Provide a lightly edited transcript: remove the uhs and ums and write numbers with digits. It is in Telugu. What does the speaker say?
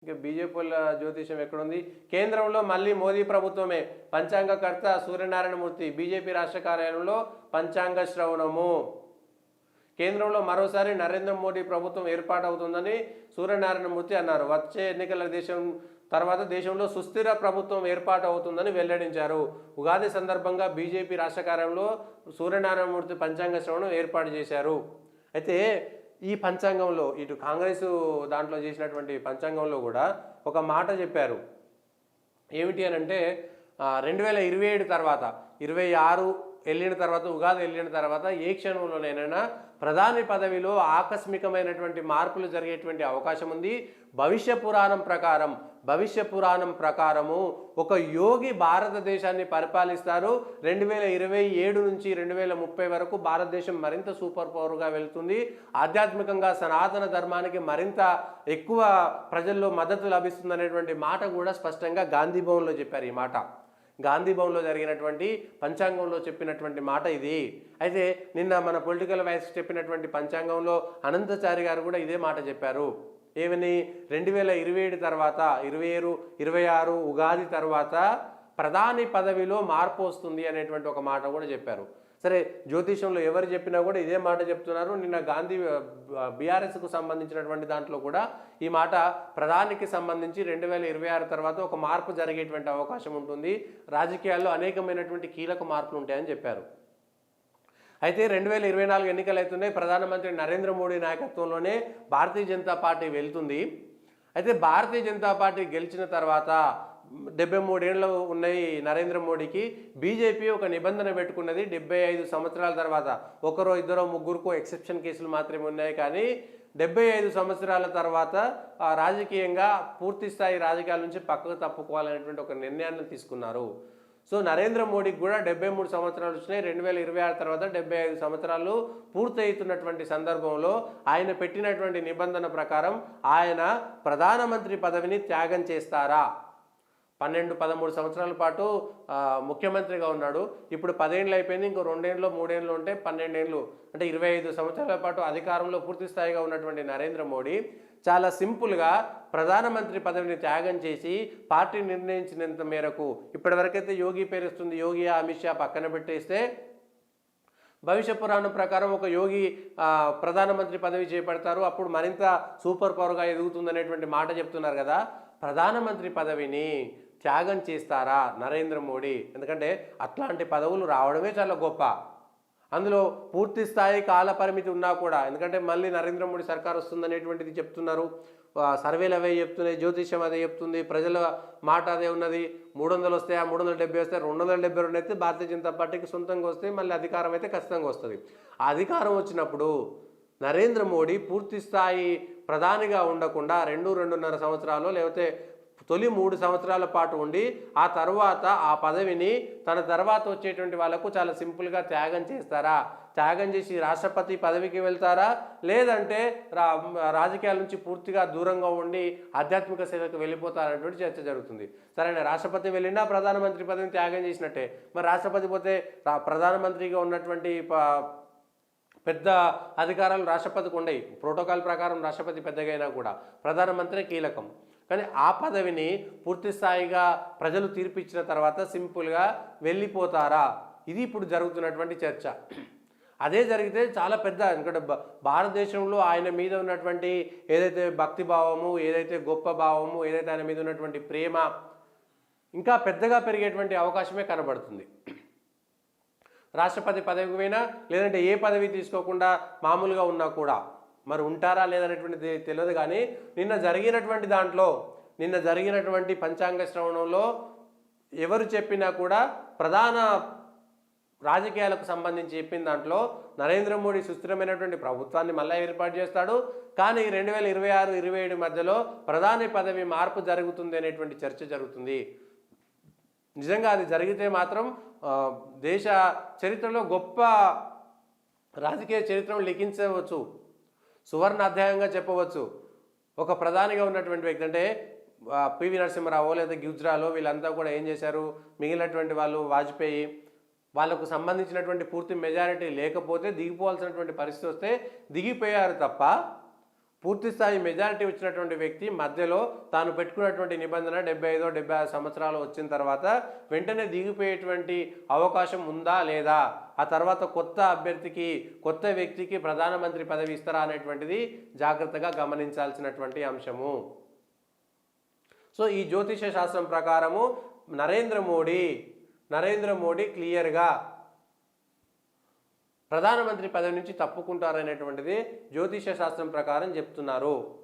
ఇంకా బీజేపీ వాళ్ళ జ్యోతిషం ఎక్కడుంది? కేంద్రంలో మళ్ళీ మోదీ ప్రభుత్వమే. పంచాంగకర్త సూర్యనారాయణమూర్తి బీజేపీ రాష్ట్ర కార్యాలయంలో పంచాంగ శ్రవణము. కేంద్రంలో మరోసారి నరేంద్ర మోడీ ప్రభుత్వం ఏర్పాటవుతుందని సూర్యనారాయణమూర్తి అన్నారు. వచ్చే ఎన్నికల తర్వాత దేశంలో సుస్థిర ప్రభుత్వం ఏర్పాటు అవుతుందని వెల్లడించారు. ఉగాది సందర్భంగా బీజేపీ రాష్ట్ర కార్యాలయంలో సూర్యనారాయణమూర్తి పంచాంగ శ్రవణం ఏర్పాటు చేశారు. అయితే ఈ పంచాంగంలో ఇటు కాంగ్రెస్ దాంట్లో చేసినటువంటి పంచాంగంలో కూడా ఒక మాట చెప్పారు. ఏమిటి అని అంటే 2027 తర్వాత 26 వెళ్ళిన తర్వాత, ఉగాది వెళ్ళిన తర్వాత ఏ క్షణంలోనైనా ప్రధాని పదవిలో ఆకస్మికమైనటువంటి మార్పులు జరిగేటువంటి అవకాశం ఉంది. భవిష్య పురాణం ప్రకారము ఒక యోగి భారతదేశాన్ని పరిపాలిస్తారు. 2027 నుంచి 2030 వరకు భారతదేశం మరింత సూపర్ పవర్గా వెళ్తుంది. ఆధ్యాత్మికంగా సనాతన ధర్మానికి మరింత ఎక్కువ ప్రజల్లో మద్దతు లభిస్తుంది అనేటువంటి మాట కూడా స్పష్టంగా గాంధీ భవన్లో చెప్పారు. ఈ మాట గాంధీ భవన్లో జరిగినటువంటి పంచాంగంలో చెప్పినటువంటి మాట ఇది. అయితే నిన్న మన పొలిటికల్ వాయిస్ చెప్పినటువంటి పంచాంగంలో అనంతచారి గారు కూడా ఇదే మాట చెప్పారు. ఏమని? 2027 తర్వాత 26 ఉగాది తర్వాత ప్రధాని పదవిలో మార్పు వస్తుంది అనేటువంటి ఒక మాట కూడా చెప్పారు. సరే, జ్యోతిషంలో ఎవరు చెప్పినా కూడా ఇదే మాట చెప్తున్నారు. నిన్న గాంధీ బీఆర్ఎస్కు సంబంధించినటువంటి దాంట్లో కూడా ఈ మాట ప్రధానికి సంబంధించి 2026 తర్వాత ఒక మార్పు జరిగేటువంటి అవకాశం ఉంటుంది. రాజకీయాల్లో అనేకమైనటువంటి కీలక మార్పులు ఉంటాయని చెప్పారు. అయితే 2024 ఎన్నికలు అవుతున్నాయి. ప్రధానమంత్రి నరేంద్ర మోడీ నాయకత్వంలోనే భారతీయ జనతా పార్టీ వెళ్తుంది. అయితే భారతీయ జనతా పార్టీ గెలిచిన తర్వాత 73 ఏళ్ళు ఉన్నాయి నరేంద్ర మోడీకి. బీజేపీ ఒక నిబంధన పెట్టుకున్నది, 75 సంవత్సరాల తర్వాత, ఒకరో ఇద్దరో ముగ్గురుకో ఎక్సెప్షన్ కేసులు మాత్రమే ఉన్నాయి, కానీ 75 సంవత్సరాల తర్వాత రాజకీయంగా పూర్తి స్థాయి రాజకీయాల నుంచి పక్కకు తప్పుకోవాలనేటువంటి ఒక నిర్ణయాన్ని తీసుకున్నారు. సో నరేంద్ర మోడీకి కూడా 73 సంవత్సరాలు వచ్చినాయి. 2026 తర్వాత 75 సంవత్సరాలు పూర్తవుతున్నటువంటి సందర్భంలో ఆయన పెట్టినటువంటి నిబంధన ప్రకారం ఆయన ప్రధానమంత్రి పదవిని త్యాగం చేస్తారా? 12-13 సంవత్సరాల పాటు ముఖ్యమంత్రిగా ఉన్నాడు. ఇప్పుడు 10 ఏళ్ళు అయిపోయింది. ఇంకో 2 ఏళ్ళు 3 ఏళ్ళు ఉంటే 12 ఏళ్ళు, అంటే 25 సంవత్సరాల పాటు అధికారంలో పూర్తి స్థాయిగా ఉన్నటువంటి నరేంద్ర మోడీ చాలా సింపుల్గా ప్రధానమంత్రి పదవిని త్యాగం చేసి పార్టీ నిర్ణయించినంత మేరకు, ఇప్పటివరకైతే యోగి పేరు వస్తుంది, యోగి అమిత్ షా పక్కన పెట్టేస్తే భవిష్య పురాణం ప్రకారం ఒక యోగి ప్రధానమంత్రి పదవి చేపడతారు. అప్పుడు మరింత సూపర్ పవర్గా ఎదుగుతుందనేటువంటి మాట చెప్తున్నారు కదా. ప్రధానమంత్రి పదవిని త్యాగం చేస్తారా నరేంద్ర మోడీ? ఎందుకంటే అట్లాంటి పదవులు రావడమే చాలా గొప్ప. అందులో పూర్తి స్థాయి కాల పరిమితి ఉన్నా కూడా, ఎందుకంటే మళ్ళీ నరేంద్ర మోడీ సర్కార్ వస్తుందనేటువంటిది చెప్తున్నారు. సర్వేలు అవే చెప్తున్నాయి, జ్యోతిష్యం అదే చెప్తుంది, ప్రజల మాట అదే ఉన్నది. 300 వస్తాయి, 370 వస్తాయి, 272 అయితే భారతీయ జనతా పార్టీకి సొంతంగా వస్తాయి. మళ్ళీ అధికారం అయితే ఖచ్చితంగా వస్తుంది. ఆ అధికారం వచ్చినప్పుడు నరేంద్ర మోడీ పూర్తి స్థాయి ప్రధానిగా ఉండకుండా 2-2.5 సంవత్సరాలు, లేకపోతే తొలి 3 సంవత్సరాల పాటు ఉండి ఆ తర్వాత ఆ పదవిని తన తర్వాత వచ్చేటువంటి వాళ్ళకు చాలా సింపుల్గా త్యాగం చేస్తారా? త్యాగం చేసి రాష్ట్రపతి పదవికి వెళ్తారా? లేదంటే రాజకీయాల నుంచి పూర్తిగా దూరంగా ఉండి ఆధ్యాత్మిక సేవకు వెళ్ళిపోతారనేటువంటి చర్చ జరుగుతుంది. సరే, రాష్ట్రపతి వెళ్ళినా ప్రధానమంత్రి పదవిని త్యాగం చేసినట్టే. మరి రాష్ట్రపతి పోతే ప్రధానమంత్రిగా ఉన్నటువంటి పెద్ద అధికారాలు రాష్ట్రపతికి ఉండవు. ప్రోటోకాల్ ప్రకారం రాష్ట్రపతి పెద్దగా అయినా కూడా ప్రధానమంత్రి కీలకం. కానీ ఆ పదవిని పూర్తి స్థాయిగా ప్రజలు తీర్పిచ్చిన తర్వాత సింపుల్గా వెళ్ళిపోతారా? ఇది ఇప్పుడు జరుగుతున్నటువంటి చర్చ. అదే జరిగితే చాలా పెద్ద, ఎందుకంటే భారతదేశంలో ఆయన మీద ఉన్నటువంటి ఏదైతే భక్తి భావము, ఏదైతే గొప్ప భావము, ఏదైతే ఆయన మీద ఉన్నటువంటి ప్రేమ ఇంకా పెద్దగా పెరిగేటువంటి అవకాశమే కనబడుతుంది. రాష్ట్రపతి పదవికి పోయినా, లేదంటే ఏ పదవి తీసుకోకుండా మామూలుగా ఉన్నా కూడా మరి ఉంటారా లేదనేటువంటిది తెలియదు. కానీ నిన్న జరిగినటువంటి పంచాంగ శ్రవణంలో ఎవరు చెప్పినా కూడా ప్రధాన రాజకీయాలకు సంబంధించి చెప్పిన దాంట్లో నరేంద్ర మోడీ సుస్థిరమైనటువంటి ప్రభుత్వాన్ని మళ్ళీ ఏర్పాటు చేస్తాడు. కానీ 2026-27 మధ్యలో ప్రధాని పదవి మార్పు జరుగుతుంది అనేటువంటి చర్చ జరుగుతుంది. నిజంగా అది జరిగితే మాత్రం దేశ చరిత్రలో గొప్ప రాజకీయ చరిత్రను లిఖించవచ్చు, సువర్ణ అధ్యాయంగా చెప్పవచ్చు. ఒక ప్రధానిగా ఉన్నటువంటి వ్యక్తి అంటే పివి నరసింహారావు లేదా గుజరాలో వీళ్ళంతా కూడా ఏం చేశారు? మిగిలినటువంటి వాళ్ళు వాజ్పేయి వాళ్ళకు సంబంధించినటువంటి పూర్తి మెజారిటీ లేకపోతే దిగిపోవాల్సినటువంటి పరిస్థితి వస్తే దిగిపోయారు తప్ప పూర్తి స్థాయి మెజారిటీ వచ్చినటువంటి వ్యక్తి మధ్యలో తాను పెట్టుకున్నటువంటి నిబంధన 75 76 సంవత్సరాలు వచ్చిన తర్వాత వెంటనే దిగిపోయేటువంటి అవకాశం ఉందా లేదా, ఆ తర్వాత కొత్త అభ్యర్థికి కొత్త వ్యక్తికి ప్రధానమంత్రి పదవి ఇస్తారా అనేటువంటిది జాగ్రత్తగా గమనించాల్సినటువంటి అంశము. సో ఈ జ్యోతిష శాస్త్రం ప్రకారము నరేంద్ర మోడీ క్లియర్గా ప్రధానమంత్రి పదవి నుంచి తప్పుకుంటారనేటువంటిది జ్యోతిష శాస్త్రం ప్రకారం చెప్తున్నారు.